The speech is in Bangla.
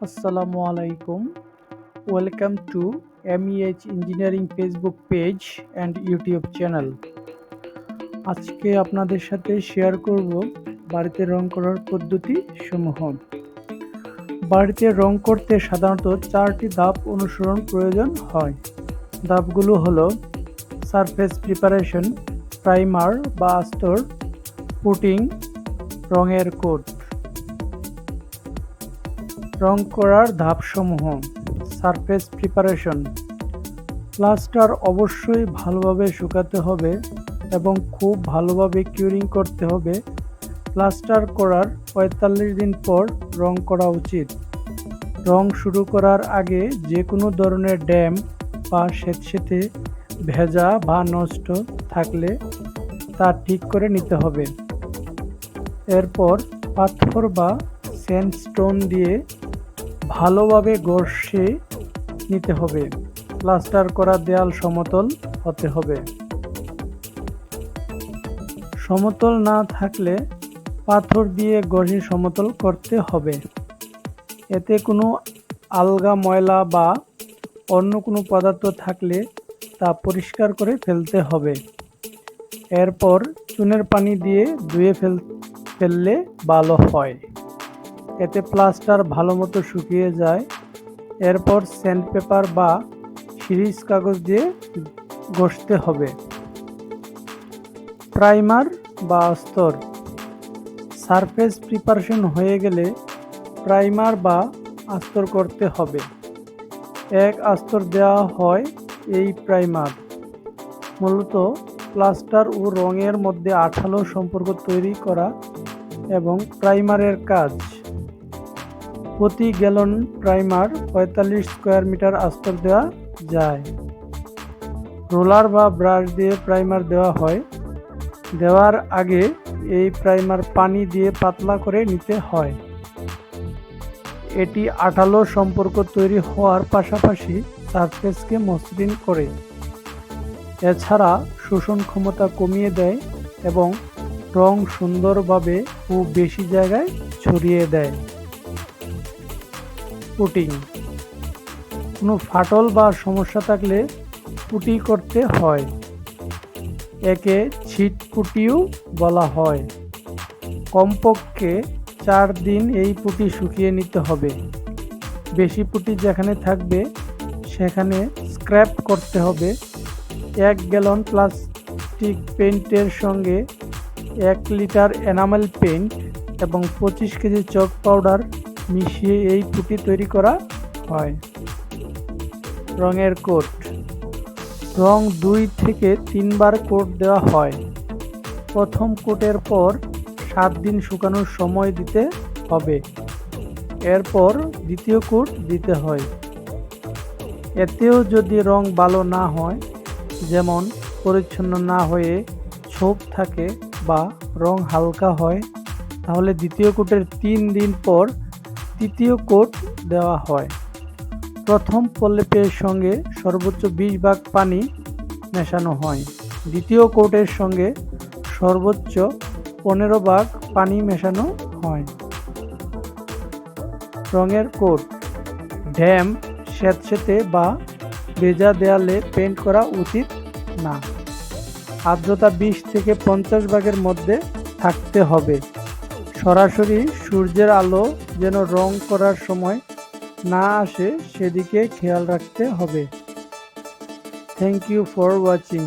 আসসালামু আলাইকুম। Welcome to MEH engineering Facebook page and YouTube channel. আজকে আপনাদের সাথে শেয়ার করব বাড়িতে রং করার পদ্ধতি সমূহ। বাড়িতে রং করতে সাধারণত 4টি ধাপ অনুসরণ প্রয়োজন হয়। ধাপগুলো হলো সারফেস প্রিপারেশন, প্রাইমার বা আস্তর, পুটিং, রঙের কোট। রং করার ধাপসমূহ: সারফেস প্রিপারেশন। প্লাস্টার অবশ্যই ভালোভাবে শুকাতে হবে এবং খুব ভালোভাবে কিউরিং করতে হবে। প্লাস্টার করার 45 দিন পর রং করা উচিত। রং শুরু করার আগে যে কোনো ধরনের ড্যাম্প বা স্যাঁতসেঁতে, ভেজা বা নষ্ট থাকলে তা ঠিক করে নিতে হবে। এরপর পাথর বা স্যান্ডস্টোন দিয়ে ভালোভাবে ঘষে নিতে হবে। প্লাস্টার করা দেয়াল সমতল হতে হবে। সমতল না থাকলে পাথর দিয়ে ঘষে সমতল করতে হবে। এতে কোনো আলগা, ময়লা বা অন্য কোনো পদার্থ থাকলে তা পরিষ্কার করে ফেলতে হবে। এরপর চুনের পানি দিয়ে ধুয়ে ফেললে ভালো হয়। এতে প্লাস্টার ভালোমতো শুকিয়ে যায়। এরপর স্যান্ডপেপার বা সিরিজ কাগজ দিয়ে ঘষতে হবে। প্রাইমার বা আস্তর। সারফেস প্রিপারেশন হয়ে গেলে প্রাইমার বা আস্তর করতে হবে। এক আস্তর দেওয়া হয় এই প্রাইমার। মূলত প্লাস্টার ও রঙের মধ্যে আঠালো সম্পর্ক তৈরি করা এবং প্রাইমারের কাজ। প্রতি গ্যালন প্রাইমার 45 স্কোয়ার মিটার আস্তর দেওয়া যায়। রোলার বা ব্রাশ দিয়ে প্রাইমার দেওয়া হয়। দেওয়ার আগে এই প্রাইমার পানি দিয়ে পাতলা করে নিতে হয়। এটি আঠালো সম্পর্ক তৈরি হওয়ার পাশাপাশি সারফেসকে মসৃণ করে। এছাড়া শোষণ ক্ষমতা কমিয়ে দেয় এবং রং সুন্দরভাবে ও বেশি জায়গায় ছড়িয়ে দেয়। পুটিং। কোনো ফাটল বা সমস্যা থাকলে পুটি করতে হয়। একে ছিট পুটিও বলা হয়। কমপক্ষে 4 দিন এই পুটি শুকিয়ে নিতে হবে। বেশি পুটি যেখানে থাকবে সেখানে স্ক্র্যাপ করতে হবে। 1 গ্যালন প্লাস্টিক পেইন্টের সঙ্গে 1 লিটার এনামেল পেইন্ট এবং 25 কেজি চক পাউডার মিশিয়ে এই পুটি তৈরি করা হয়। রঙের কোট। রং 2 থেকে 3 বার কোট দেওয়া হয়। প্রথম কোটের পর 7 দিন শুকানোর সময় দিতে হবে। এরপর দ্বিতীয় কোট দিতে হয়। এতেও যদি রং ভালো না হয়, যেমন পরিচ্ছন্ন না হয়ে ছোপ থাকে বা রং হালকা হয়, তাহলে দ্বিতীয় কোটের 3 দিন পর তৃতীয় কোট দেওয়া হয়। প্রথম প্রলেপের সঙ্গে সর্বোচ্চ 20 ভাগ পানি মেশানো হয়। দ্বিতীয় কোটের সঙ্গে সর্বোচ্চ 15 ভাগ পানি মেশানো হয়। রঙের কোট। ড্যাম্প, স্যাঁতসেঁতে বা ভেজা দেয়ালে পেইন্ট করা উচিত না। আর্দ্রতা 20 থেকে 50 ভাগের মধ্যে থাকতে হবে। সরাসরি সূর্যের আলো যেন রং করার সময় না আসে সেদিকে খেয়াল রাখতে হবে। Thank you for watching.